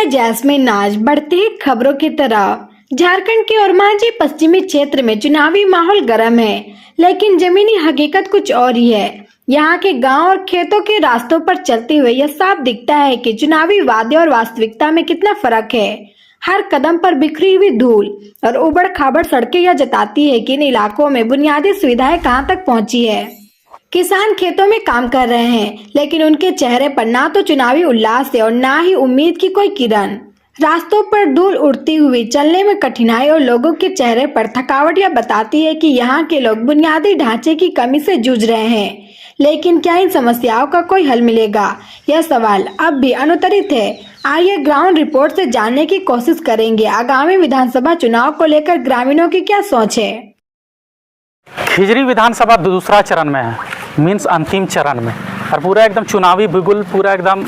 Jasmine नाज बढ़ती खबरों की तरह झारखंड के ओरमांझी पश्चिमी क्षेत्र में चुनावी माहौल गर्म है, लेकिन जमीनी हकीकत कुछ और ही है। यहाँ के गांव और खेतों के रास्तों पर चलते हुए यह साफ दिखता है कि चुनावी वादे और वास्तविकता में कितना फर्क है। हर कदम पर बिखरी हुई धूल और उबड़ खाबड़ सड़कें यह जताती है कि इन इलाकों में बुनियादी सुविधाएं कहां तक पहुंची है। किसान खेतों में काम कर रहे हैं, लेकिन उनके चेहरे पर ना तो चुनावी उल्लास है और ना ही उम्मीद की कोई किरण। रास्तों पर धूल उड़ती हुई, चलने में कठिनाई और लोगों के चेहरे पर थकावट यह बताती है कि यहाँ के लोग बुनियादी ढांचे की कमी से जूझ रहे हैं। लेकिन क्या इन समस्याओं का कोई हल मिलेगा? यह सवाल अब भी अनुत्तरित है। आइए ग्राउंड रिपोर्ट से जानने की कोशिश करेंगे आगामी विधानसभा चुनाव को लेकर ग्रामीणों की क्या सोच है। खिजरी विधानसभा दूसरा चरण में है, मीन्स अंतिम चरण में, और पूरा एकदम चुनावी बिगुल, पूरा एकदम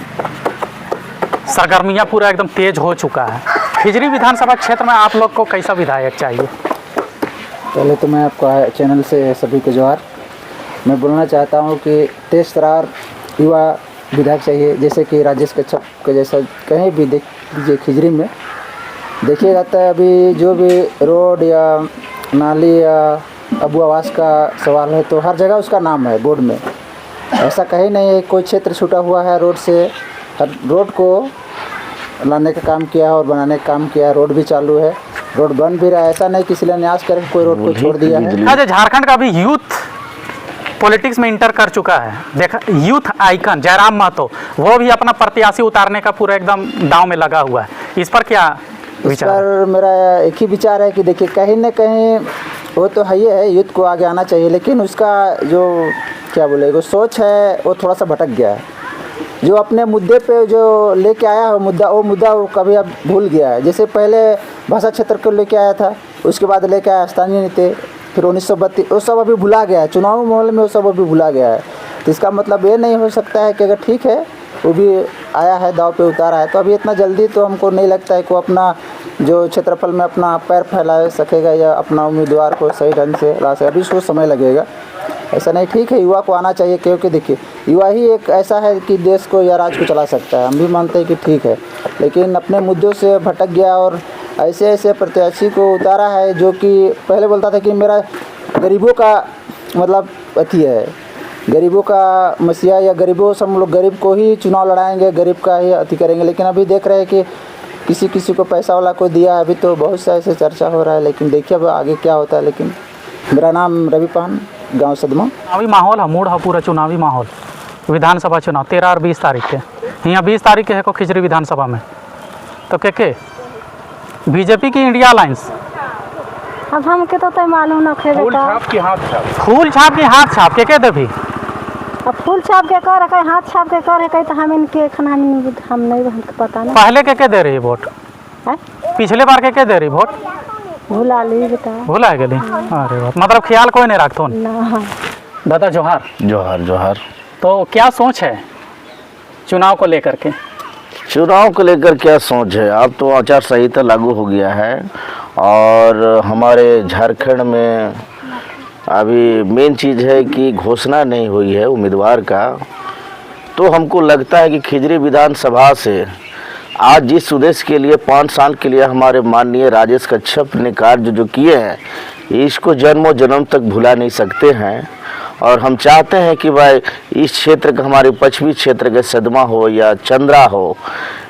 सरगर्मियां पूरा एकदम तेज हो चुका है। खिजरी विधानसभा क्षेत्र में आप लोग को कैसा विधायक चाहिए? पहले तो मैं आपका चैनल से सभी को जोहार। मैं बोलना चाहता हूं कि तेज तरार युवा विधायक चाहिए, जैसे कि राजेश कच्छप के जैसा। कहीं भी देख लीजिए खिजरी में देखिए जाता है, अभी जो भी रोड या नाली या अबू आवास का सवाल है तो हर जगह उसका नाम है बोर्ड में। ऐसा कहीं नहीं है कोई क्षेत्र छूटा हुआ है रोड से। हर रोड को लाने का काम किया और बनाने का काम किया। रोड भी चालू है, रोड बन भी रहा है। ऐसा नहीं किसी ने न्यास करके कोई रोड को छोड़ दिया है। अच्छा, झारखंड का भी यूथ पॉलिटिक्स में इंटर कर चुका है। देखा, यूथ आइकन जयराम महतो, वो भी अपना प्रत्याशी उतारने का पूरा एकदम दांव में लगा हुआ है। इस पर क्या विचार? इस पर मेरा एक ही विचार है कि देखिए, कहीं ना कहीं वो तो है ही है, यूथ को आगे आना चाहिए, लेकिन उसका जो क्या बोले वो सोच है वो थोड़ा सा भटक गया है। जो अपने मुद्दे पे जो लेके आया है वो मुद्दा वो कभी अब भूल गया है। जैसे पहले भाषा क्षेत्र को लेके आया था, उसके बाद लेके आया स्थानीय नीति, फिर 1932, वो सब अभी भुला गया है। चुनावी माहौल में वो सब अभी भुला गया है। तो इसका मतलब ये नहीं हो सकता है कि अगर ठीक है वो भी आया है, दाव पे उतारा है, तो अभी इतना जल्दी तो हमको नहीं लगता है कि वो अपना जो क्षेत्रफल में अपना पैर फैला सकेगा या अपना उम्मीदवार को सही ढंग से ला सके। अभी उसको समय लगेगा। ऐसा नहीं, ठीक है, युवा को आना चाहिए, क्योंकि देखिए युवा ही एक ऐसा है कि देश को या राज्य को चला सकता है। हम भी मानते हैं कि ठीक है, लेकिन अपने मुद्दों से भटक गया और ऐसे ऐसे प्रत्याशी को उतारा है जो कि पहले बोलता था कि मेरा गरीबों का मतलब अथी है, गरीबों का मसीहा या गरीबों से हम लोग गरीब को ही चुनाव लड़ाएंगे, गरीब का ही अति करेंगे। लेकिन अभी देख रहे हैं कि किसी को पैसा वाला को दिया है। अभी तो बहुत सा ऐसे चर्चा हो रहा है, लेकिन देखिए अब आगे क्या होता है। लेकिन मेरा नाम रवि पान, गांव सदमा। चुनावी माहौल है, मूड है पूरा चुनावी माहौल। विधानसभा चुनाव 13 और 20 तारीख के, यहाँ 20 तारीख के है को खिजरी विधानसभा में। तो के बीजेपी की इंडिया अलायंस। अब हमके तो मालूम न खे फूल छाप की हाथ छाप के देवी। अब फूल छाप के कर है, हाथ छाप के कर है, तो हम इनके हम नहीं पता नहीं। पहले के दे रही वोट? पिछले बार के दे रही वोट? भुला ली बेटा, भुला गई। अरे बात, मतलब ख्याल कोई नहीं रखता ना। दादा जोहार। जोहार जोहार। तो क्या सोच है चुनाव को लेकर के? चुनाव को लेकर क्या सोच है? अब तो आचार संहिता लागू हो गया है और हमारे झारखंड में अभी मेन चीज़ है कि घोषणा नहीं हुई है उम्मीदवार का। तो हमको लगता है कि खिजरी विधानसभा से आज जिस उद्देश्य के लिए 5 साल के लिए हमारे माननीय राजेश कच्छप ने कार्य जो किए हैं, इसको जन्मों जन्म तक भुला नहीं सकते हैं। और हम चाहते हैं कि भाई इस क्षेत्र का, हमारे पश्चिमी क्षेत्र के सदमा हो या चंद्रा हो,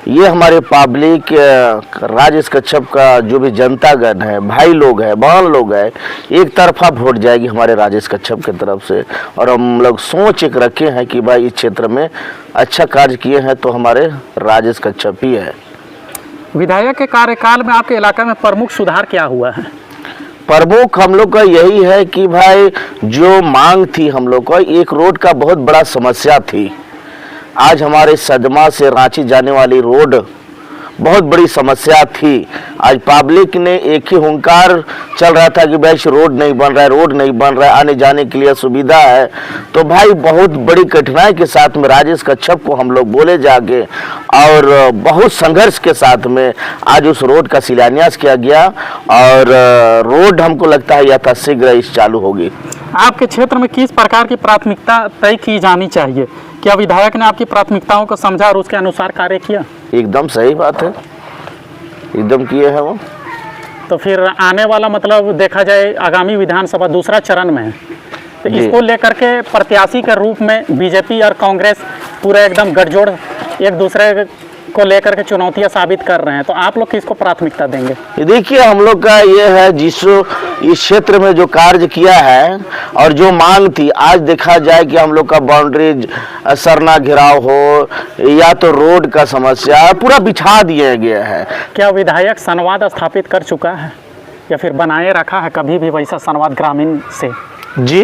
ये हमारे पब्लिक राजेश कच्छप का जो भी जनतागण है, भाई लोग हैं, बहन लोग हैं, एक तरफा वोट जाएगी हमारे राजेश कच्छप की तरफ से। और हम लोग सोच एक रखे हैं कि भाई इस क्षेत्र में अच्छा कार्य किए हैं तो हमारे राजेश कच्छप ही है। विधायक के कार्यकाल में आपके इलाका में प्रमुख सुधार क्या हुआ है? प्रमुख हम लोग का यही है कि भाई जो मांग थी हम लोग का, एक रोड का बहुत बड़ा समस्या थी। आज हमारे सदमा से रांची जाने वाली रोड बहुत बड़ी समस्या थी। आज पब्लिक ने एक ही हुंकार चल रहा था कि भाई रोड नहीं बन रहा है, रोड नहीं बन रहा है, आने जाने के लिए सुविधा है। तो भाई बहुत बड़ी कठिनाई के साथ में राजेश कच्छप को हम लोग बोले जाके और बहुत संघर्ष के साथ में आज उस रोड का शिलान्यास किया गया और रोड हमको लगता है यथाशीघ्र इस चालू होगी। आपके क्षेत्र में किस प्रकार की प्राथमिकता तय की जानी चाहिए? क्या विधायक ने आपकी प्राथमिकताओं को समझा और उसके अनुसार कार्य किया? एकदम सही बात है। एकदम किए हैं वो। तो फिर आने वाला मतलब देखा जाए आगामी विधानसभा दूसरा चरण में है, तो जी। इसको लेकर के प्रत्याशी के रूप में बीजेपी और कांग्रेस पूरा एकदम गठजोड़ एक दूसरे को लेकर के चुनौतियां साबित कर रहे हैं, तो आप लोग किसको प्राथमिकता देंगे? ये देखिए, हम लोग का ये है जिस इस क्षेत्र में जो कार्य किया है और जो मांग थी, आज देखा जाए कि हम लोग का बाउंड्री सरना घिराव हो या तो रोड का समस्या पूरा बिछा दिया गया है। क्या विधायक संवाद स्थापित कर चुका है या फिर बनाए रखा है कभी भी वैसा संवाद ग्रामीण से? जी,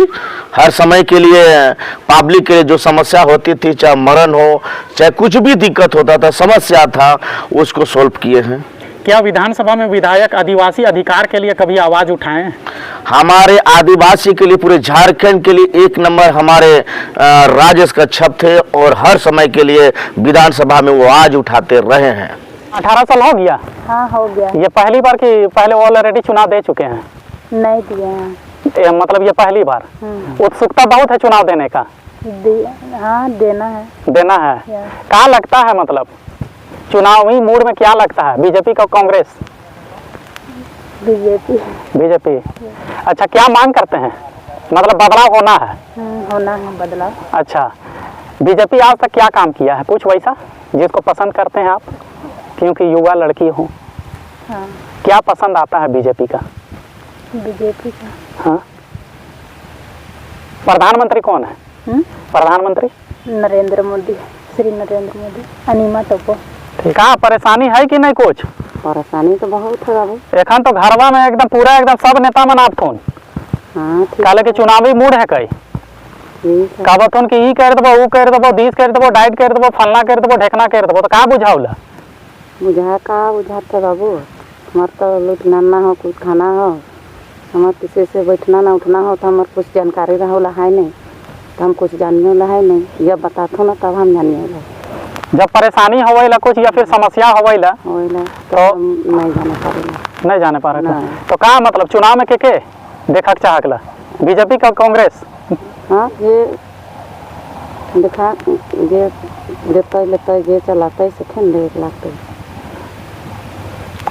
हर समय के लिए पब्लिक के लिए जो समस्या होती थी, चाहे मरण हो चाहे कुछ भी दिक्कत होता था, समस्या था, उसको सॉल्व किए हैं। क्या विधानसभा में विधायक आदिवासी अधिकार के लिए कभी आवाज उठाए हैं? हमारे आदिवासी के लिए, पूरे झारखंड के लिए एक नंबर हमारे राजेश कच्छप थे और हर समय के लिए विधानसभा में वो आवाज उठाते रहे हैं। 18 साल हो गया? हाँ हो गया। ये पहली बार कि पहले ऑलरेडी चुनाव दे चुके हैं? नहीं दिए हैं। मतलब ये पहली बार? उत्सुकता बहुत है चुनाव देने का? हाँ देना है। देना है। क्या लगता है मतलब चुनावी मूड में क्या लगता है, बीजेपी का कांग्रेस? बीजेपी। बीजेपी। अच्छा, क्या मांग करते हैं? मतलब बदलाव होना है? होना है बदलाव। अच्छा, बीजेपी आज तक क्या काम किया है कुछ वैसा जिसको पसंद करते हैं आप, क्योंकि युवा लड़की हो? हाँ। क्या पसंद आता है बीजेपी का? बीजेपी का। हाँ। प्रधानमंत्री कौन है? प्रधानमंत्री नरेंद्र मोदी, श्री नरेंद्र मोदी। अनिमा टोपो। कहाँ परेशानी है कि नहीं कुछ? परेशानी तो बहुत है बाबू। एखन तो घरवा में एकदम पूरा एकदम सब नेता मनाब थोन। हाँ ठीक काले के चुनावी मूड है कई ठीक है। कहबथुन कि ई कर देबो, ऊ कर देबो, दिस कर देबो, डाइट कर देबो, फलना कर देबो, ढेकना कर देबो, तो का बुझाउला? बुझाता बाबू, हमार तो लुटना ना हो, कुछ खाना हो, हमार किसी से बैठना ना उठना हो, तो हमार कुछ जानकारी रहा है नहीं, तो हम कुछ जानने वाला है नहीं। जब बताते ना तब हम जानने वाला। जब परेशानी होवेला कुछ या फिर समस्या होवेला तो नहीं जाने पाएगा। नहीं जाने पा रहे थे। नहीं। तो का मतलब चुनाव में के देखा के चाहला, बीजेपी का कांग्रेस? हाँ ये देखा ये देता लेता ये चलाता है सेकंड देख लागते।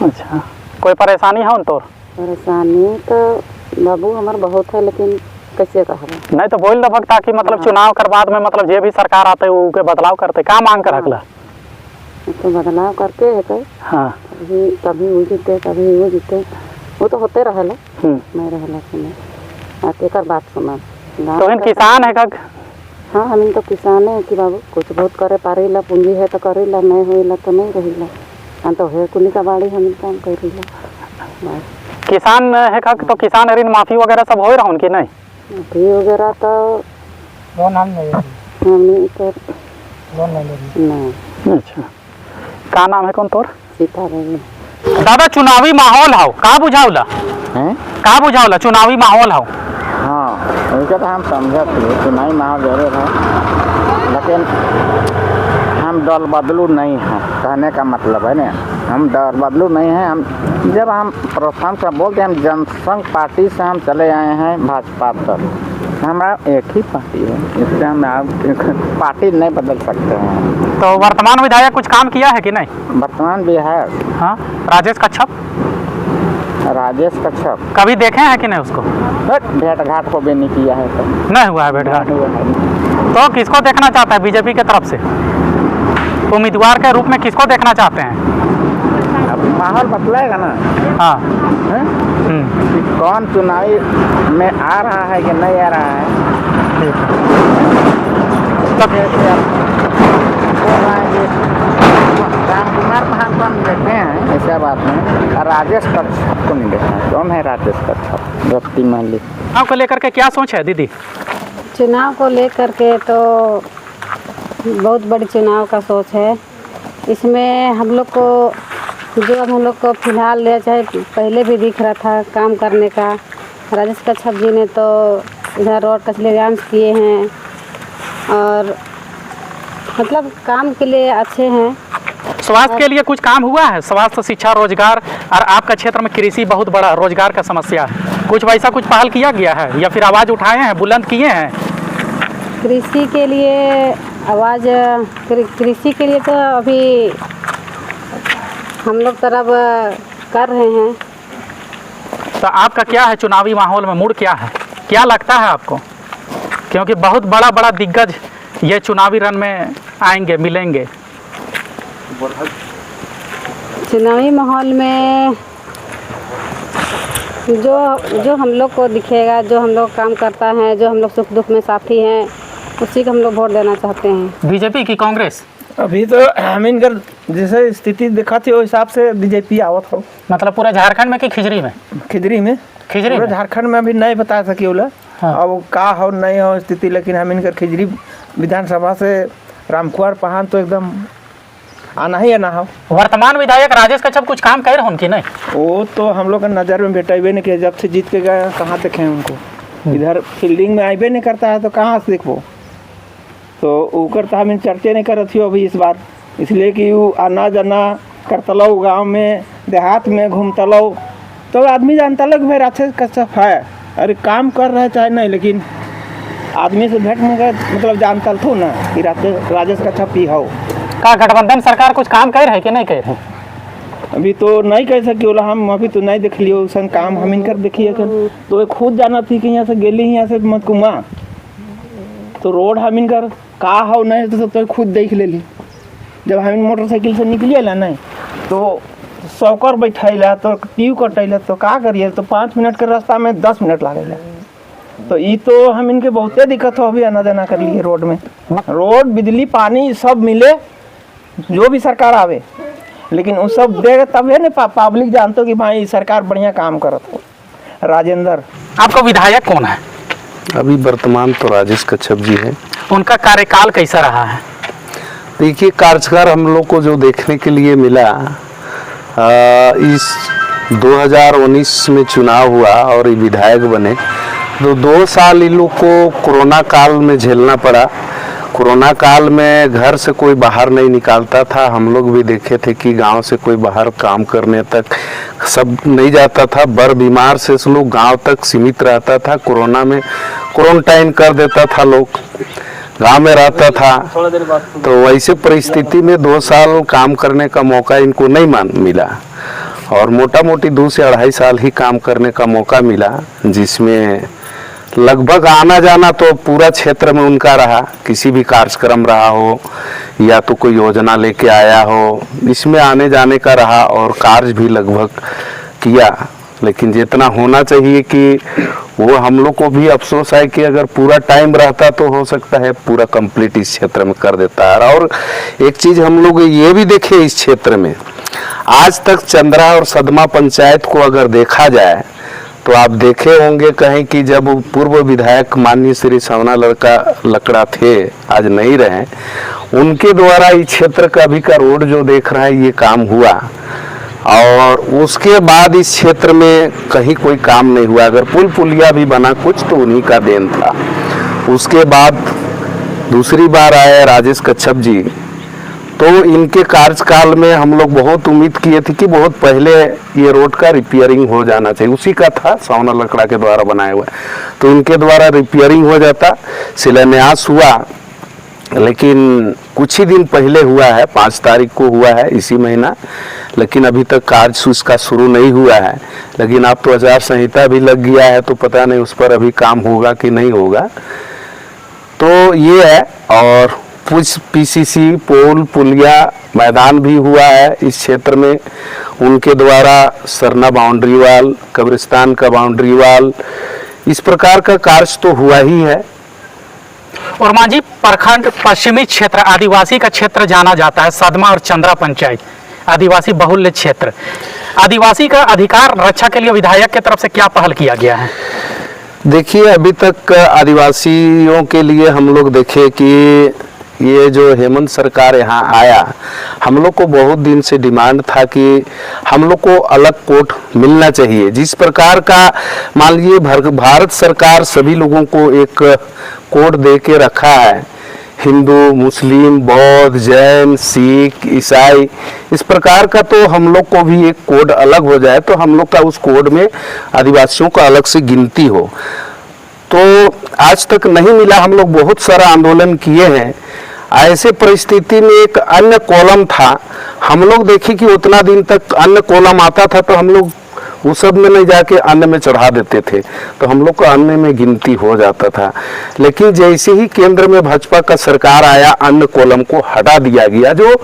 अच्छा, कोई परेशानी है उन तो? परेशानी तो बाबू हमार बहुत है, लेकिन कैसे कहा नहीं तो बोल दबक ताकि मतलब चुनाव कर बाद में मतलब जे भी सरकार आते है वो के बदलाव करते, का मांग कर रखला? तो बदलाव करते है कई। हाँ। कभी वो जीते कभी वो जीते, वो तो होते रहेला। नहीं रहेला सुने आके कर बात सुना। तो इन किसान है कग? हाँ हम तो किसान है कि बाबू कुछ बहुत करे पारेला, पूंजी है तो करेला, नहीं होइला तो नहीं रहिला। हम तो है कुनी का बाड़ी हम काम करेला। किसान है कग, तो किसान ऋण माफी वगैरह सब हो रहा उनकी? नहीं माफी वगैरह तो हमने तो नहीं। अच्छा, का नाम है कौन तोर? सीता रही दादा, चुनावी माहौल हो का बुझावला? हैं? का बुझावला चुनावी माहौल हो? हाँ, उनका तो हम समझत थे चुनावी माहौल जरूर है, लेकिन हम दल बदलू नहीं हैं, कहने का मतलब है ना, हम दल बदलू नहीं हैं। हम जब हम प्रस्थान से बोलते हैं, हम जनसंघ पार्टी से हम चले आए हैं भाजपा तक, हमारा एक ही पार्टी है, इससे हम पार्टी नहीं बदल सकते हैं। तो वर्तमान विधायक कुछ काम किया है कि नहीं? वर्तमान विधायक हाँ, राजेश कच्छप राजेश कच्छप कभी देखे हैं कि नहीं उसको? भेंट घाट को भी नहीं किया है, तो नहीं हुआ है भेंट घाट। तो किसको देखना चाहता है बीजेपी के तरफ से उम्मीदवार के रूप में, किसको देखना चाहते हैं? अब माहौल बदलेगा ना। हाँ। हैं? कि कौन चुनावी में आ रहा है कि नहीं आ रहा है। तब बोल रहा है कि राम कुमार महान को हम देखते हैं, ऐसा बात नहीं। और राजेश कच्छप को नहीं देखा। कौन है राजेश कच्छप? व्यक्ति मालिक। चुनाव को लेकर के क्या सोच है दीदी? चुनाव को लेकर के तो बहुत बड़ी चुनाव का सोच है। इसमें हम लोग को जो हम लोग को फिलहाल ले चाहे पहले भी दिख रहा था काम करने का, राजेश कच्छप जी ने तो इधर रोड कचलेगाम किए हैं और मतलब काम के लिए अच्छे हैं। स्वास्थ्य के लिए कुछ काम हुआ है? स्वास्थ्य, शिक्षा, रोजगार, और आपका क्षेत्र में कृषि बहुत बड़ा रोजगार का समस्या है, कुछ वैसा कुछ पहल किया गया है या फिर आवाज़ उठाए हैं, बुलंद किए हैं? कृषि के लिए आवाज़, कृषि के लिए तो अभी हम लोग तरफ कर रहे हैं। तो आपका क्या है चुनावी माहौल में मूड क्या है, क्या लगता है आपको? क्योंकि बहुत बड़ा बड़ा दिग्गज ये चुनावी रण में आएंगे, मिलेंगे। चुनावी माहौल में जो हम लोग को दिखेगा, जो हम लोग काम करता है, जो हम लोग सुख दुख में साथी हैं, उसी को हम लोग वोट देना चाहते हैं। बीजेपी की कांग्रेस? अभी तो हम इनकर जैसे स्थिति देखा थी उस हिसाब से बीजेपी आवत हो। मतलब पूरा झारखंड में कि खिजरी में? खिजरी में। खिजरी में झारखंड में अभी नहीं बता सकी बोला। हाँ। अब का हो नहीं हो स्थिति, लेकिन हम इनकर खिजरी विधानसभा से रामकुमार पहान तो एकदम आना ही आना हो। वर्तमान विधायक राजेश कच्छप कुछ काम कर रहे उनकी नहीं? वो तो हम लोग का नज़र में बेटेबे नहीं किया, जब से जीत के गए कहाँ देखें उनको। इधर फील्डिंग में आइबे नहीं करता है तो कहाँ से देखो। तो ऊपर तो हम चर्चे नहीं कर रही अभी इस बार, इसलिए कि वो आना जाना करतलो गांव में देहात में घूमतलो तो आदमी जानता लग भाई राजेश कच्छप है, अरे काम कर रहे चाहे नहीं, लेकिन आदमी से भेंट में मतलब जानता थो ना कि राजेश कच्छप ही हो। का गठबंधन सरकार कुछ काम कर रहे कि नहीं कर रहे? अभी तो नहीं कह सकी बोला, हम अभी तो नहीं देख लियो उसन काम हम इनकर देखिए कर। तो एक खुद जाना थी कि यहाँ से गेली यहाँ से मत कुमा तो रोड हम इनकर का हो नहीं तो सब तो खुद देख ले ली। जब हम मोटरसाइकिल से निकलिए ला नहीं तो सौकर बैठैला तो ट्यू कटैला तो का करिए, तो 5 मिनट के रास्ता में 10 मिनट लागेला। तो ये तो हम इनके बहुते दिक्कत हो अभी आना जाना कर लिए रोड में। रोड बिजली पानी सब मिले जो भी सरकार आवे, लेकिन वो सब देगा तबे न पब्लिक जानते कि भाई सरकार बढ़िया काम करत हो। राजेंद्र। आपका विधायक कौन है अभी वर्तमान? तो राजेश कच्छप जी है। उनका कार्यकाल कैसा रहा है? देखिए, कार्यकाल हम लोग को जो देखने के लिए मिला, इस 2019 में चुनाव हुआ और ये विधायक बने तो 2 साल इन लोग को कोरोना काल में झेलना पड़ा। कोरोना काल में घर से कोई बाहर नहीं निकालता था। हम लोग भी देखे थे कि गांव से कोई बाहर काम करने तक सब नहीं जाता था। बर बीमार से लोग गांव तक सीमित रहता था। कोरोना में क्वारंटाइन कर देता था, लोग गांव में रहता था। तो वैसे परिस्थिति में 2 साल काम करने का मौका इनको नहीं मिला और मोटा मोटी 2 से 2.5 साल ही काम करने का मौका मिला, जिसमें लगभग आना जाना तो पूरा क्षेत्र में उनका रहा। किसी भी कार्यक्रम रहा हो या तो कोई योजना लेके आया हो, इसमें आने जाने का रहा और कार्य भी लगभग किया। लेकिन जितना होना चाहिए कि वो हम लोग को भी अफसोस है कि अगर पूरा टाइम रहता तो हो सकता है पूरा कंप्लीट इस क्षेत्र में कर देता है। और एक चीज़ हम लोग ये भी देखे इस क्षेत्र में, आज तक चंद्रा और सदमा पंचायत को अगर देखा जाए तो आप देखे होंगे कहीं कि जब पूर्व विधायक माननीय श्री सवना लकड़ा थे, आज नहीं रहे, उनके द्वारा इस क्षेत्र का अभी का रोड जो देख रहा है ये काम हुआ और उसके बाद इस क्षेत्र में कहीं कोई काम नहीं हुआ। अगर पुल पुलिया भी बना कुछ तो उन्हीं का देन था। उसके बाद दूसरी बार आए राजेश कच्छप जी, तो इनके कार्यकाल में हम लोग बहुत उम्मीद किए थे कि बहुत पहले ये रोड का रिपेयरिंग हो जाना चाहिए। उसी का था, सवना लकड़ा के द्वारा बनाया हुआ, तो इनके द्वारा रिपेयरिंग हो जाता, शिलान्यास हुआ। लेकिन कुछ ही दिन पहले हुआ है, 5 तारीख को हुआ है इसी महीना, लेकिन अभी तक कार्य उसका शुरू नहीं हुआ है। लेकिन अब तो आचार संहिता भी लग गया है तो पता नहीं उस पर अभी काम होगा कि नहीं होगा। तो ये है। और कुछ पीसीसी पोल पुलिया मैदान भी हुआ है इस क्षेत्र में उनके द्वारा, सरना बाउंड्री वाल, कब्रिस्तान का बाउंड्री वाल, इस प्रकार का कार्य तो हुआ ही है। और मांझी प्रखंड पश्चिमी क्षेत्र आदिवासी का क्षेत्र जाना जाता है, सदमा और चंद्रा पंचायत आदिवासी बहुल्य क्षेत्र। आदिवासी का अधिकार रक्षा के लिए विधायक की तरफ से क्या पहल किया गया है? देखिए, अभी तक आदिवासियों के लिए हम लोग देखे कि ये जो हेमंत सरकार यहाँ आया, हम लोग को बहुत दिन से डिमांड था कि हम लोग को अलग कोड मिलना चाहिए। जिस प्रकार का मान लीजिए भारत सरकार सभी लोगों को एक कोड दे के रखा है, हिंदू, मुस्लिम, बौद्ध, जैन, सिख, ईसाई, इस प्रकार का, तो हम लोग को भी एक कोड अलग हो जाए तो हम लोग का उस कोड में आदिवासियों का अलग से गिनती हो। तो आज तक नहीं मिला। हम लोग बहुत सारा आंदोलन किए हैं। ऐसे परिस्थिति में एक अन्य कॉलम था, हम लोग देखे कि उतना दिन तक अन्न कोलम आता था तो हम लोग उस सब में नहीं जाके अन्न में चढ़ा देते थे, तो हम लोग को अन्न में गिनती हो जाता था। लेकिन जैसे ही केंद्र में भाजपा का सरकार आया, अन्न कोलम को हटा दिया गया, जो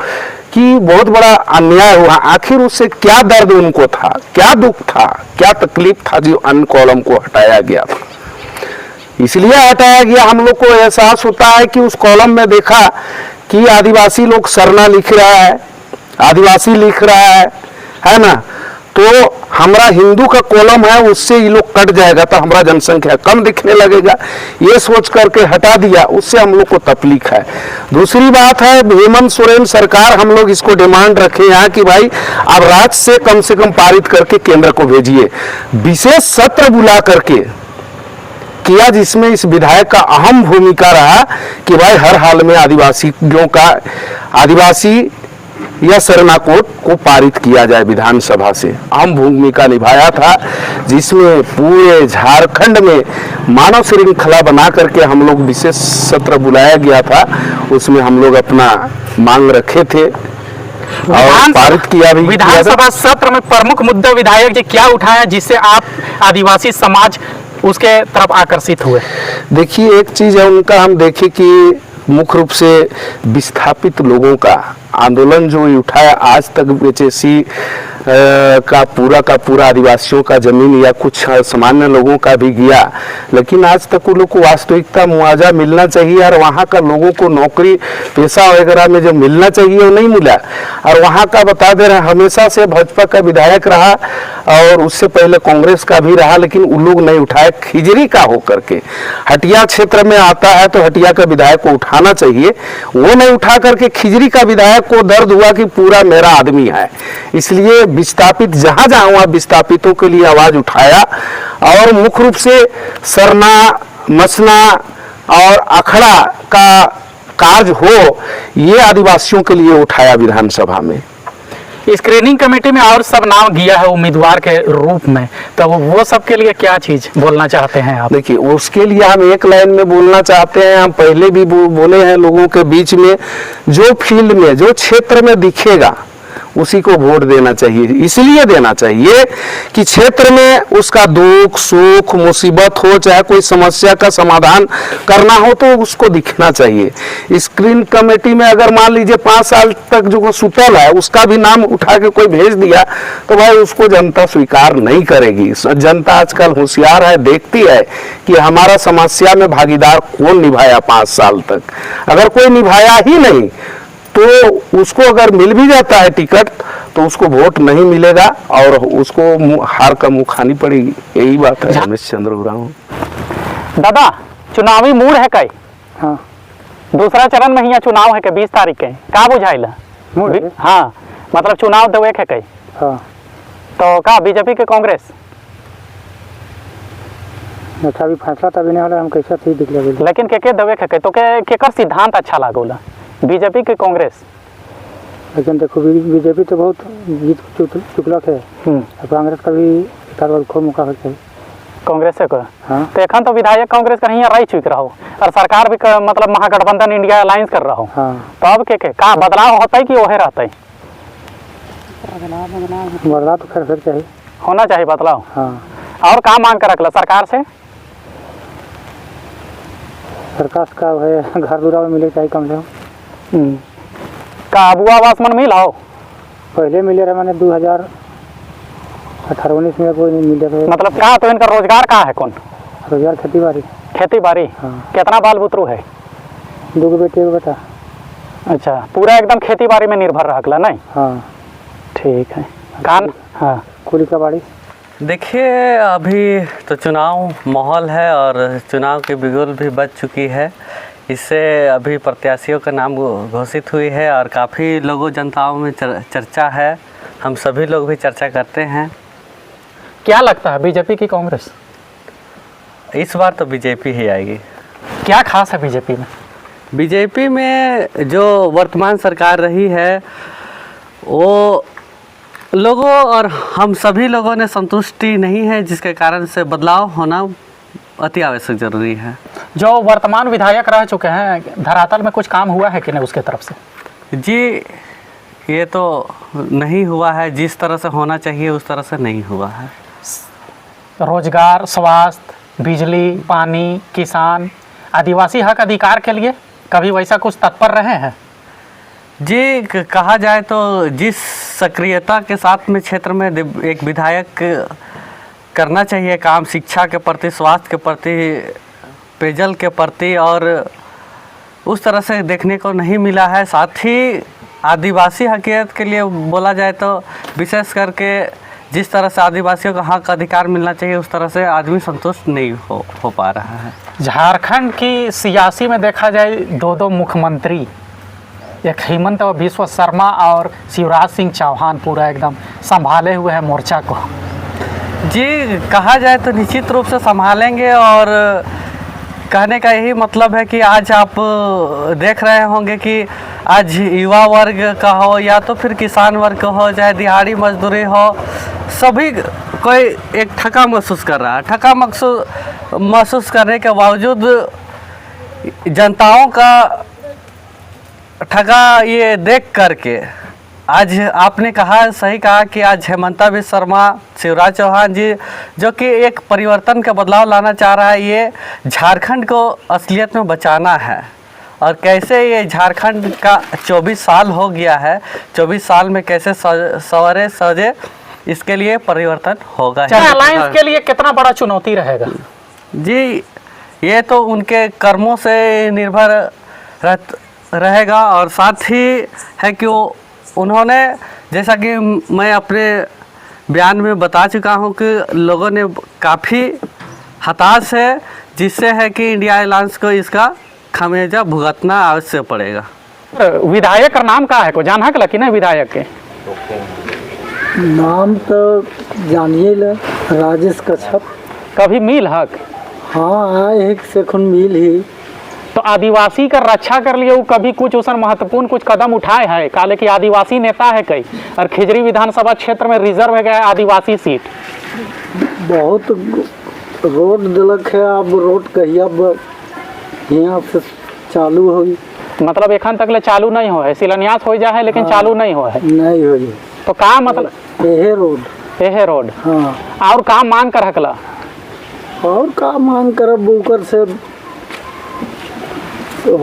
कि बहुत बड़ा अन्याय हुआ। आखिर उससे क्या दर्द उनको था, क्या दुख था, क्या तकलीफ था जो अन्न कोलम को हटाया गया था। इसलिए हटाया गया, हम लोग को एहसास होता है कि उस कॉलम में देखा कि आदिवासी लोग सरना लिख रहा है, आदिवासी लिख रहा है ना, तो हमारा हिंदू का कॉलम है उससे ये लोग कट जाएगा तो हमारा जनसंख्या कम दिखने लगेगा, ये सोच करके हटा दिया। उससे हम लोग को तकलीफ है। दूसरी बात है, हेमंत सोरेन सरकार, हम लोग इसको डिमांड रखे यहाँ कि भाई अब राज्य से कम पारित करके केंद्र को भेजिए, विशेष सत्र बुला करके किया, जिसमें इस विधायक का अहम भूमिका रहा कि भाई हर हाल में आदिवासियों का, आदिवासी या सरना कोड को पारित किया जाए विधानसभा से। अहम भूमिका निभाया था, जिसमें पूरे झारखंड में मानव श्रृंखला बना करके हम लोग विशेष सत्र बुलाया गया था, उसमें हम लोग अपना मांग रखे थे और पारित किया भी। विधानसभा सत्र में प्रमुख मुद्दा विधायक जी क्या उठाया जिससे आप आदिवासी समाज उसके तरफ आकर्षित हुए? देखिए, एक चीज है उनका, हम देखे कि मुख्य रूप से विस्थापित लोगों का आंदोलन जो उठाया, आज तक बीजेसी का पूरा आदिवासियों का जमीन या कुछ सामान्य लोगों का भी गया, लेकिन आज तक उन लोग को वास्तविकता मुआवजा मिलना चाहिए और वहाँ का लोगों को नौकरी पेशा वगैरह में जो मिलना चाहिए वो नहीं मिला। और वहाँ का बता दे रहे हैं, हमेशा से भाजपा का विधायक रहा और उससे पहले कांग्रेस का भी रहा, लेकिन उन लोग नहीं उठाए। खिजरी का होकर के हटिया क्षेत्र में आता है तो हटिया का विधायक को उठाना चाहिए, वो नहीं उठा करके खिजरी का विधायक को दर्द हुआ कि पूरा मेरा आदमी है, इसलिए विस्थापित जहां जहां हुआ विस्थापितों के लिए आवाज उठाया। और मुख्य रूप से सरना, मसना और अखड़ा का कार्य हो, ये आदिवासियों के लिए उठाया विधानसभा में। स्क्रीनिंग कमेटी में और सब नाम गया है उम्मीदवार के रूप में, तो वो सब के लिए क्या चीज बोलना चाहते हैं आप? देखिए, उसके लिए हम एक लाइन में बोलना चाहते हैं, हम पहले भी बोले हैं लोगों के बीच में, जो फील्ड में, जो क्षेत्र में दिखेगा उसी को वोट देना चाहिए। इसलिए देना चाहिए कि क्षेत्र में उसका दुख सुख मुसीबत हो, चाहे कोई समस्या का समाधान करना हो, तो उसको दिखना चाहिए। स्क्रीन कमेटी में अगर मान लीजिए 5 साल तक जो सुतल है उसका भी नाम उठा के कोई भेज दिया तो भाई उसको जनता स्वीकार नहीं करेगी। जनता आजकल होशियार है, देखती है कि हमारा समस्या में भागीदार कौन निभाया 5 साल तक। अगर कोई निभाया ही नहीं तो उसको अगर मिल भी जाता है टिकट तो उसको वोट नहीं मिलेगा और उसको हार का मुंह खानी पड़ेगी। यही बात है। रमेश चंद्र उरांव। दादा, चुनावी मूड है कई? हाँ, दूसरा चरण में यहाँ चुनाव है के 20 तारीख के, का बुझाइल? हाँ, मतलब चुनाव देवे है कई? हाँ। तो का बीजेपी के कांग्रेस? अच्छा, अभी फैसला तभी नहीं होला, हम कैसा थी दिख लगे। लेकिन के देवे है कई तो केकर सिद्धांत अच्छा लागोला, बीजेपी के कांग्रेस? लेकिन देखो, बीजेपी तो बहुत जीत चुकलक है, कांग्रेस का भी एक बार खूब मौका है कांग्रेस से को। हाँ। तो एखन तो विधायक कांग्रेस का यहाँ रह चुक रहो और सरकार भी मतलब महागठबंधन इंडिया अलायंस कर रहा हो। हाँ। तो अब के का बदलाव होता है कि ओहे रहता है? बदलाव तो खैर चाहिए, होना चाहिए बदलाव। हाँ। और का मांग कर रखला सरकार से? सरकार का है घर दूरा में मिले चाहिए कम से कम। का अबुआ आवास मन मिला हो? पहले मिले रहे, मैंने 2018-19 में कोई नहीं मिले। मतलब का तो इनका रोजगार कहाँ है? कौन रोजगार? खेती बाड़ी। खेती बाड़ी? हाँ। कितना बाल बुतरू है? 2 बेटे 1 बेटा। अच्छा, पूरा एकदम खेती बाड़ी में निर्भर रखला नहीं? हाँ, ठीक है। कान? हाँ, कुली का बाड़ी। देखिए, अभी तो चुनाव माहौल है और चुनाव की बिगुल भी बज चुकी है। इससे अभी प्रत्याशियों का नाम घोषित हुई है और काफ़ी लोगों जनताओं में चर्चा है। हम सभी लोग भी चर्चा करते हैं। क्या लगता है बीजेपी की कांग्रेस? इस बार तो बीजेपी ही आएगी। क्या खास है बीजेपी में? बीजेपी में जो वर्तमान सरकार रही है वो लोगों और हम सभी लोगों ने संतुष्टि नहीं है, जिसके कारण से बदलाव होना अति आवश्यक जरूरी है। जो वर्तमान विधायक रह चुके हैं, धरातल में कुछ काम हुआ है कि नहीं उसके तरफ से? जी, ये तो नहीं हुआ है, जिस तरह से होना चाहिए उस तरह से नहीं हुआ है। रोजगार, स्वास्थ्य, बिजली, पानी, किसान, आदिवासी हक अधिकार के लिए कभी वैसा कुछ तत्पर रहे हैं? जी, कहा जाए तो जिस सक्रियता के साथ में क्षेत्र में एक विधायक करना चाहिए काम, शिक्षा के प्रति, स्वास्थ्य के प्रति, पेयजल के प्रति, और उस तरह से देखने को नहीं मिला है। साथ ही आदिवासी हकीकत के लिए बोला जाए तो विशेष करके जिस तरह से आदिवासियों का हक अधिकार मिलना चाहिए उस तरह से आदमी संतुष्ट नहीं हो पा रहा है। झारखंड की सियासी में देखा जाए दो मुख्यमंत्री, एक हेमंत और विश्व शर्मा और शिवराज सिंह चौहान पूरा एकदम संभाले हुए हैं मोर्चा को। जी, कहा जाए तो निश्चित रूप से संभालेंगे, और कहने का यही मतलब है कि आज आप देख रहे होंगे कि आज युवा वर्ग का हो या तो फिर किसान वर्ग का हो, चाहे दिहाड़ी मजदूरी हो, सभी कोई एक थका महसूस कर रहा है। थका महसूस करने के बावजूद जनताओं का ठगा ये देख करके आज आपने कहा, सही कहा कि आज हेमंता विश्व शर्मा, शिवराज चौहान जी जो कि एक परिवर्तन का बदलाव लाना चाह रहा है, ये झारखंड को असलियत में बचाना है। और कैसे ये झारखंड का 24 साल हो गया है, 24 साल में कैसे सवरे सजे, इसके लिए परिवर्तन होगा। अलायंस के लिए कितना बड़ा चुनौती रहेगा? जी, ये तो उनके कर्मों से निर्भर रहेगा, और साथ ही है कि उन्होंने, जैसा कि मैं अपने बयान में बता चुका हूं कि लोगों ने काफ़ी हताश है, जिससे है कि इंडिया अलायंस को इसका खामियाजा भुगतना अवश्य पड़ेगा। विधायक का नाम का है, को जान हक लकी ना विधायक के नाम तो जानिए ल राजेश कच्छप। कभी मिल हक? हाँ, आए एक सेखुन मिल ही। तो आदिवासी का रक्षा कर लिए वो कभी कुछ उसन महत्वपूर्ण कुछ कदम उठाए हैं? काले की आदिवासी नेता है कई, और खिजरी विधानसभा क्षेत्र में रिजर्व है गया आदिवासी सीट। बहुत रोड दिलक है, अब रोड कहिया यहाँ से चालू होगी? मतलब एखन तक ले चालू नहीं हो है, शिलान्यास हो जाए लेकिन चालू नहीं हो है। नहीं होगी तो का मतलब एहे रोड हाँ। और का मांग कर हकला? और का मांग करब ऊपर से है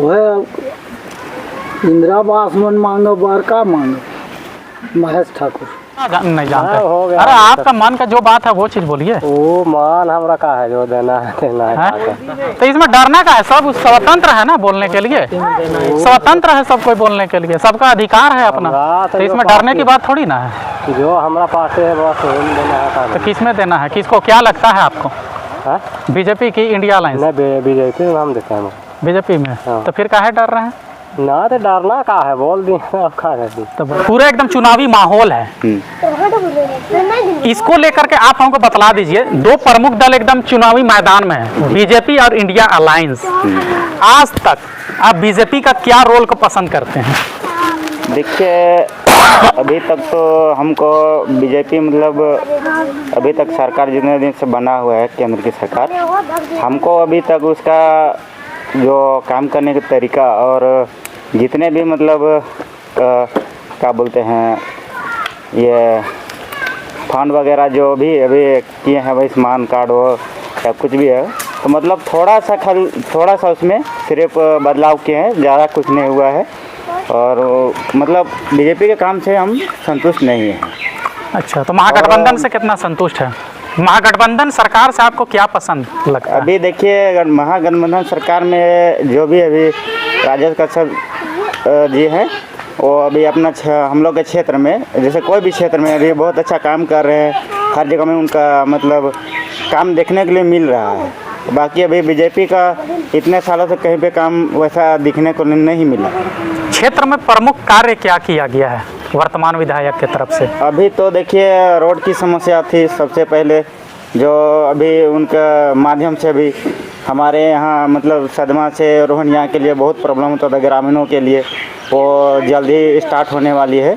इंदिरा आवास मन मांगो, बार का मांगो? महेश ठाकुर नहीं जानते। अरे आपका मन का जो बात है वो चीज बोलिए। वो मान हमरा का है, जो देना है देना है। तो इसमें डरना का है? सब स्वतंत्र है ना बोलने के लिए, स्वतंत्र है सब कोई बोलने के लिए, सबका अधिकार है अपना। तो इसमें डरने की बात थोड़ी ना है। जो हमारा पार्टी है बस देना है। तो किस में देना है? किसको क्या लगता है आपको? बीजेपी की इंडिया अलायंस? नहीं, बीजेपी में हम देते हैं। बीजेपी में? तो फिर काहे डर रहे हैं? ना तो डरना का है, बोल दिए तो पूरा एकदम चुनावी माहौल है। इसको लेकर के आप हमको बतला दीजिए, दो प्रमुख दल एकदम चुनावी मैदान में है, बीजेपी और इंडिया अलायंस। आज तक आप बीजेपी का क्या रोल को पसंद करते हैं? देखिए, अभी तक तो हमको बीजेपी मतलब अभी तक सरकार जितने दिन से बना हुआ है केंद्र की सरकार, हमको अभी तक उसका जो काम करने का तरीका और जितने भी मतलब क्या बोलते हैं ये फंड वगैरह जो भी अभी किए हैं, आयुष्मान कार्ड हो या कुछ भी है, तो मतलब थोड़ा सा उसमें सिर्फ बदलाव किए हैं, ज़्यादा कुछ नहीं हुआ है। और मतलब बीजेपी के काम से हम संतुष्ट नहीं हैं। अच्छा, तो महागठबंधन से कितना संतुष्ट है? महागठबंधन सरकार से आपको क्या पसंद लगता है? अभी देखिए, महागठबंधन सरकार में जो भी अभी राजेश कच्छप जी हैं, वो अभी अपना हम लोग के क्षेत्र में, जैसे कोई भी क्षेत्र में अभी बहुत अच्छा काम कर रहे हैं। हर जगह में उनका मतलब काम देखने के लिए मिल रहा है। बाकी अभी बीजेपी का इतने सालों से कहीं पे काम वैसा दिखने को नहीं मिला। क्षेत्र में प्रमुख कार्य क्या किया गया है वर्तमान विधायक के तरफ से? अभी तो देखिए, रोड की समस्या थी सबसे पहले, जो अभी उनका माध्यम से भी हमारे यहाँ मतलब सदमा से रोहनिया के लिए बहुत प्रॉब्लम होता था ग्रामीणों के लिए, वो जल्दी स्टार्ट होने वाली है।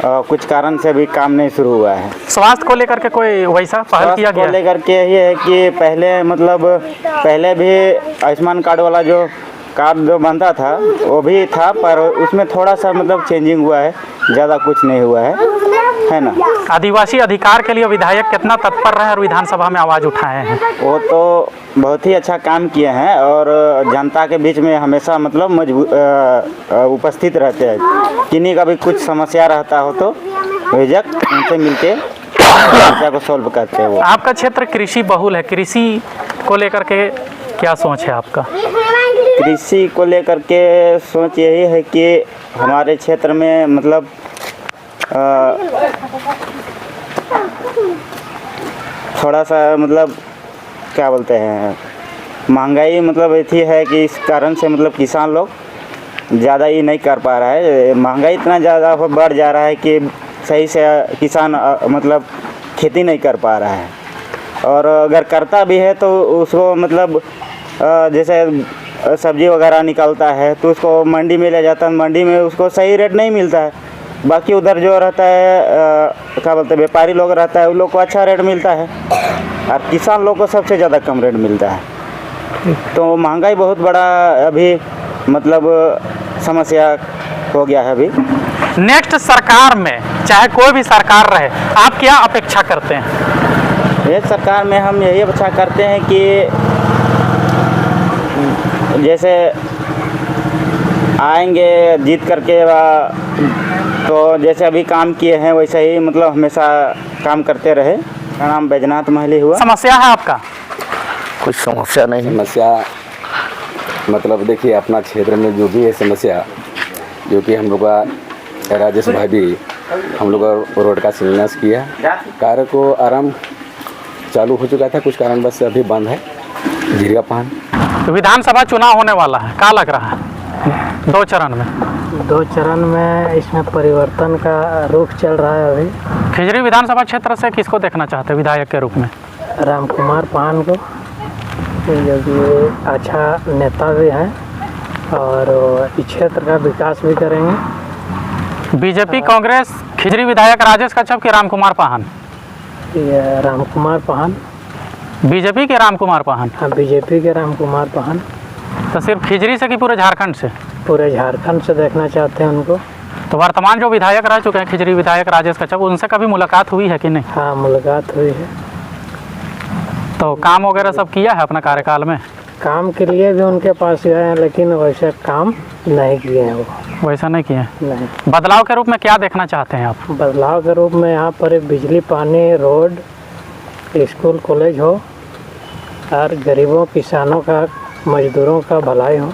कुछ कारण से भी काम नहीं शुरू हुआ है। स्वास्थ्य को लेकर के कोई वैसा पहल किया गया? लेकर के ये है कि पहले भी आयुष्मान कार्ड वाला जो कार्ड जो बनता था वो भी था, पर उसमें थोड़ा सा मतलब चेंजिंग हुआ है। ज़्यादा कुछ नहीं हुआ है ना। आदिवासी अधिकार के लिए विधायक कितना तत्पर रहे और विधानसभा में आवाज़ उठाए हैं? वो तो बहुत ही अच्छा काम किए हैं और जनता के बीच में हमेशा मतलब उपस्थित रहते हैं। किन्हीं का भी कुछ समस्या रहता हो तो विधायक उनसे मिलके समस्या को सॉल्व करते हैं वो। आपका क्षेत्र कृषि बहुल है, कृषि को लेकर के क्या सोच है आपका? कृषि को लेकर के सोच यही है कि हमारे क्षेत्र में मतलब थोड़ा सा मतलब क्या बोलते हैं, महंगाई मतलब ऐसी है कि इस कारण से मतलब किसान लोग ज़्यादा ही नहीं कर पा रहा है। महंगाई इतना ज़्यादा बढ़ जा रहा है कि सही से किसान मतलब खेती नहीं कर पा रहा है, और अगर करता भी है तो उसको मतलब जैसे सब्जी वगैरह निकलता है तो उसको मंडी में ले जाता है, मंडी में उसको सही रेट नहीं मिलता है। बाकी उधर जो रहता है क्या बोलते हैं व्यापारी लोग रहता है, उन लोग को अच्छा रेट मिलता है और किसान लोग को सबसे ज़्यादा कम रेट मिलता है। तो महंगाई बहुत बड़ा अभी मतलब समस्या हो गया है अभी। नेक्स्ट सरकार में चाहे कोई भी सरकार रहे, आप क्या अपेक्षा करते हैं? ये सरकार में हम यही अपेक्षा करते हैं कि जैसे आएंगे जीत करके तो जैसे अभी काम किए हैं वैसे ही मतलब हमेशा काम करते रहे। मेरा नाम बैजनाथ महली हुआ। समस्या है आपका? कुछ समस्या नहीं। समस्या मतलब देखिए अपना क्षेत्र में जो भी है समस्या, जो कि हम लोग का राजेश भाई भी हम लोग का रोड का शिलान्यास किया, कार्य को आराम चालू हो चुका था, कुछ कारण बस अभी बंद है जीरिया पान। तो विधानसभा चुनाव होने वाला है, क्या लग रहा है 2 चरण में? 2 चरण में इसमें परिवर्तन का रुख चल रहा है अभी। खिजरी विधानसभा क्षेत्र से किसको देखना चाहते हैं विधायक के रूप में? रामकुमार पान को, जो कि अच्छा नेता भी हैं और इस क्षेत्र का विकास भी करेंगे। बीजेपी कांग्रेस खिजरी विधायक राजेश कच्छप के रामकुमार पाहन? ये रामकुमार पाहन। बीजेपी के रामकुमार पाहन? हाँ, बीजेपी के रामकुमार पाहन। तो सिर्फ खिजरी से कि पूरे झारखंड से? पूरे झारखंड से देखना चाहते हैं उनको। तो वर्तमान जो विधायक रह चुके हैं खिजरी विधायक राजेश कच्छप, उनसे कभी मुलाकात हुई है कि नहीं? हाँ, मुलाकात हुई है। तो काम वगैरह सब किया है अपना कार्यकाल में? काम के लिए भी उनके पास गए हैं लेकिन वैसे काम नहीं किए हैं वो। वैसा नहीं किए? नहीं। बदलाव के रूप में क्या देखना चाहते हैं आप? बदलाव के रूप में यहाँ पर बिजली, पानी, रोड, स्कूल, कॉलेज हो और गरीबों, किसानों का, मजदूरों का भलाई हो,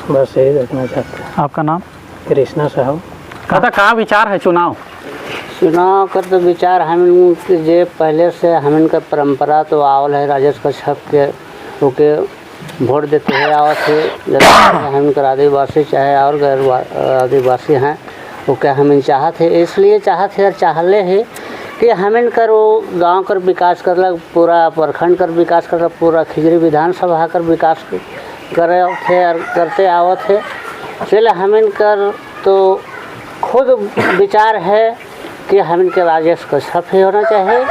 बस यही देखना चाहते हैं। आपका नाम? कृष्णा साहू। कहता कहाँ विचार है चुनाव कर तो विचार हम जे पहले से हम का परंपरा तो आवल है, राजेश कच्छप के ओके वोट देते हैं आवत है। हम कर आदिवासी चाहे और गैर आदिवासी हैं ओके हम चाहते हैं, इसलिए चाहते हैं और चाहले है कि हमें कर वो गांव कर विकास कर पूरा प्रखंड कर विकास कर पूरा खिजरी विधानसभा कर विकास करे थे और करते आवत है। इसलिए हमें कर तो खुद विचार है कि हमें के राजेश कच्छप ही होना चाहिए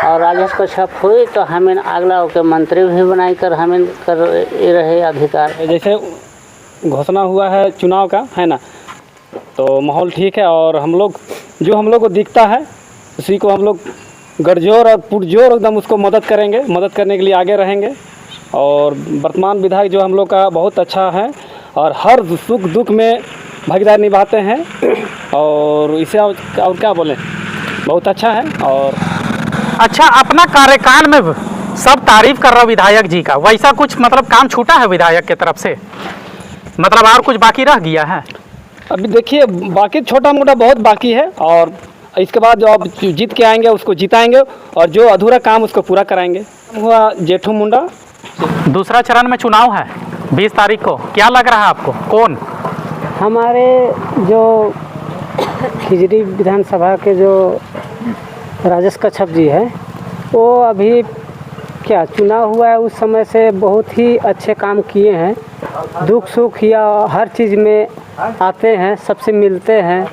और राजेश कच्छप हुई तो हमें अगला के मंत्री भी बनाई कर हमें कर रहे अधिकार। जैसे घोषणा हुआ है चुनाव का, है ना, तो माहौल ठीक है और हम लोग को दिखता है उसी को हम लोग गठजोड़ और पुरजोर एकदम उसको मदद करेंगे, मदद करने के लिए आगे रहेंगे। और वर्तमान विधायक जो हम लोग का बहुत अच्छा है और हर सुख दुख में भागीदारी निभाते हैं और इसे और क्या बोलें, बहुत अच्छा है। और अच्छा, अपना कार्यकाल में सब तारीफ कर रहा विधायक जी का, वैसा कुछ मतलब काम छूटा है विधायक के तरफ से, मतलब और कुछ बाकी रह गया है? अभी देखिए बाकी छोटा मोटा बहुत बाकी है और इसके बाद जो आप जीत के आएंगे उसको जिताएंगे और जो अधूरा काम उसको पूरा कराएंगे। हुआ जेठू मुंडा। दूसरा चरण में चुनाव है 20 तारीख को, क्या लग रहा है आपको कौन? हमारे जो खिजरी विधानसभा के जो राजेश कच्छप जी हैं वो अभी क्या चुनाव हुआ है उस समय से बहुत ही अच्छे काम किए हैं, दुख सुख या हर चीज़ में आते हैं, सबसे मिलते हैं,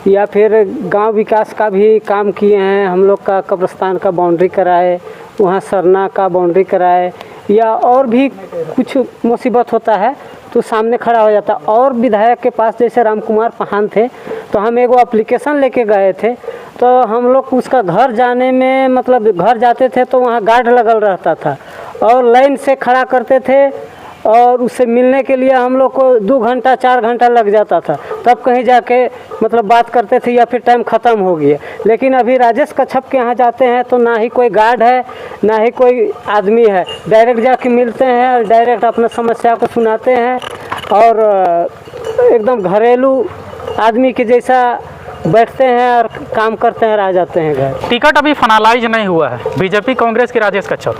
या फिर गांव विकास का भी काम किए हैं। हम लोग का कब्रिस्तान का बाउंड्री कराए, वहाँ सरना का बाउंड्री कराए, या और भी कुछ मुसीबत होता है तो सामने खड़ा हो जाता। और विधायक के पास जैसे राम कुमार पाहान थे, तो हम एगो एप्लीकेशन लेके गए थे, तो हम लोग उसका घर जाने में मतलब घर जाते थे तो वहाँ गार्ड लगल रहता था और लाइन से खड़ा करते थे और उससे मिलने के लिए हम लोग को 2 घंटा 4 घंटा लग जाता था, तब कहीं जाके मतलब बात करते थे या फिर टाइम ख़त्म हो गया। लेकिन अभी राजेश कच्छप के यहाँ जाते हैं तो ना ही कोई गार्ड है ना ही कोई आदमी है, डायरेक्ट जाके मिलते हैं और डायरेक्ट अपना समस्या को सुनाते हैं और एकदम घरेलू आदमी के जैसा बैठते हैं और काम करते हैं और आ जाते हैं घर। टिकट अभी फाइनलाइज नहीं हुआ है, बीजेपी कांग्रेस की राजेश कच्छप?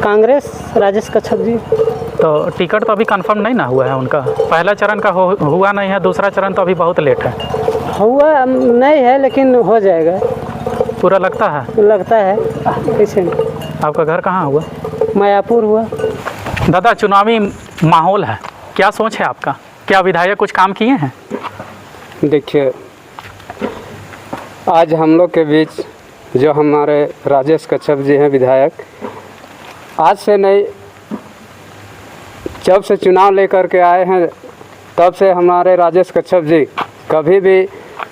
कांग्रेस राजेश कच्छप जी। तो टिकट तो अभी कंफर्म नहीं ना हुआ है उनका, पहला चरण का हुआ नहीं है, दूसरा चरण तो अभी बहुत लेट है। हुआ नहीं है लेकिन हो जाएगा, पूरा लगता है कैसे? आपका घर कहाँ हुआ? मायापुर हुआ। दादा, चुनावी माहौल है, क्या सोच है आपका? क्या विधायक कुछ काम किए हैं? देखिए, आज हम लोग के बीच जो हमारे राजेश कच्छप जी हैं विधायक, आज से नहीं, जब से चुनाव लेकर के आए हैं तब से हमारे राजेश कच्छप जी कभी भी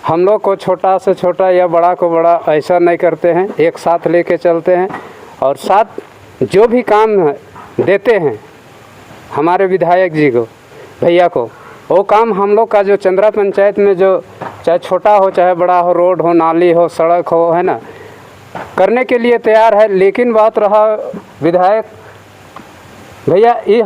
हम लोग को छोटा से छोटा या बड़ा को बड़ा ऐसा नहीं करते हैं, एक साथ लेके चलते हैं और साथ जो भी काम देते हैं हमारे विधायक जी को, भैया को, वो काम हम लोग का जो चंद्रा पंचायत में जो चाहे छोटा हो चाहे बड़ा हो, रोड हो, नाली हो, सड़क हो, है ना, करने के लिए तैयार है। लेकिन बात रहा विधायक भैया ये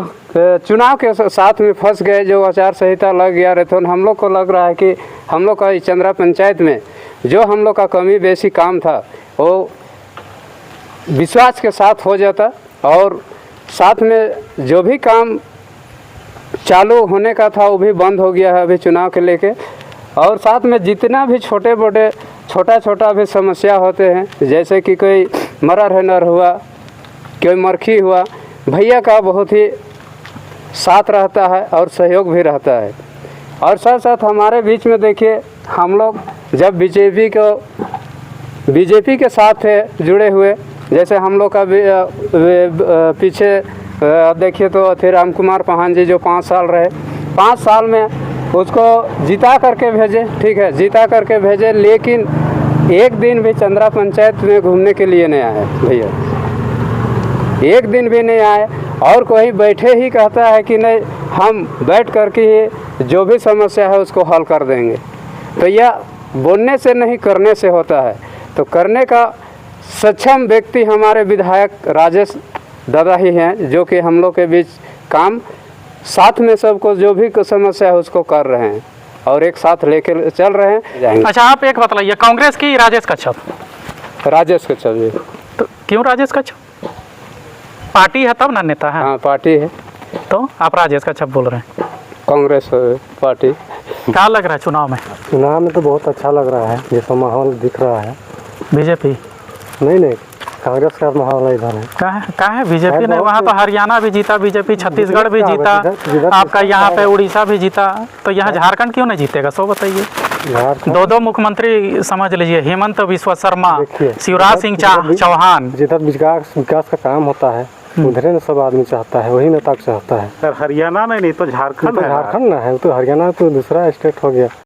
चुनाव के साथ में फंस गए, जो आचार संहिता लग गया रहे, तो हम लोग को लग रहा है कि हम लोग का चंद्रा पंचायत में जो हम लोग का कमी बेसी काम था वो विश्वास के साथ हो जाता और साथ में जो भी काम चालू होने का था वो भी बंद हो गया है अभी चुनाव के लेके। और साथ में जितना भी छोटे बड़े छोटा भी समस्या होते हैं, जैसे कि कोई मरर है नर हुआ, कोई मरखी हुआ, भैया का बहुत ही साथ रहता है और सहयोग भी रहता है। और साथ साथ हमारे बीच में देखिए, हम लोग जब बीजेपी के साथ थे जुड़े हुए, जैसे हम लोग का पीछे देखिए तो थे राम कुमार पाहान जी जो 5 साल रहे, 5 साल में उसको जिता करके भेजे, ठीक है, जिता करके भेजे, लेकिन एक दिन भी चंद्रा पंचायत में घूमने के लिए नहीं आए भैया, एक दिन भी नहीं आए। और कोई बैठे ही कहता है कि नहीं हम बैठ करके ही जो भी समस्या है उसको हल कर देंगे। तो यह बोलने से नहीं करने से होता है। तो करने का सक्षम व्यक्ति हमारे विधायक राजेश दादा ही हैं, जो कि हम लोग के बीच काम साथ में सबको जो भी समस्या है उसको कर रहे हैं और एक साथ लेके चल रहे हैं। अच्छा, आप एक बताइए, कांग्रेस की राजेश कच्छप? राजेश कच्छप जी। तो क्यों राजेश कच्छप? पार्टी है तब ना नेता है? हाँ, पार्टी है। तो आप राजेश कच्छप बोल रहे हैं? कांग्रेस पार्टी। क्या लग रहा है चुनाव में? चुनाव में तो बहुत अच्छा लग रहा है, जैसा माहौल दिख रहा है। बीजेपी नहीं, कांग्रेस का माहौल है इधर है। कहाँ है बीजेपी ने? वहाँ तो हरियाणा भी जीता बीजेपी, छत्तीसगढ़ भी जीता, आपका यहाँ पे उड़ीसा भी जीता, तो यहाँ झारखंड क्यों नहीं जीतेगा? सो बताइए। 2 मुख्यमंत्री समझ लीजिए, हेमंत बिस्वा शर्मा, शिवराज सिंह चौहान। जिधर विकास का काम होता है उधर न सब आदमी चाहता है, वही नेता चाहता है। हरियाणा में नहीं तो झारखंड ना है, तो हरियाणा तो दूसरा स्टेट हो गया।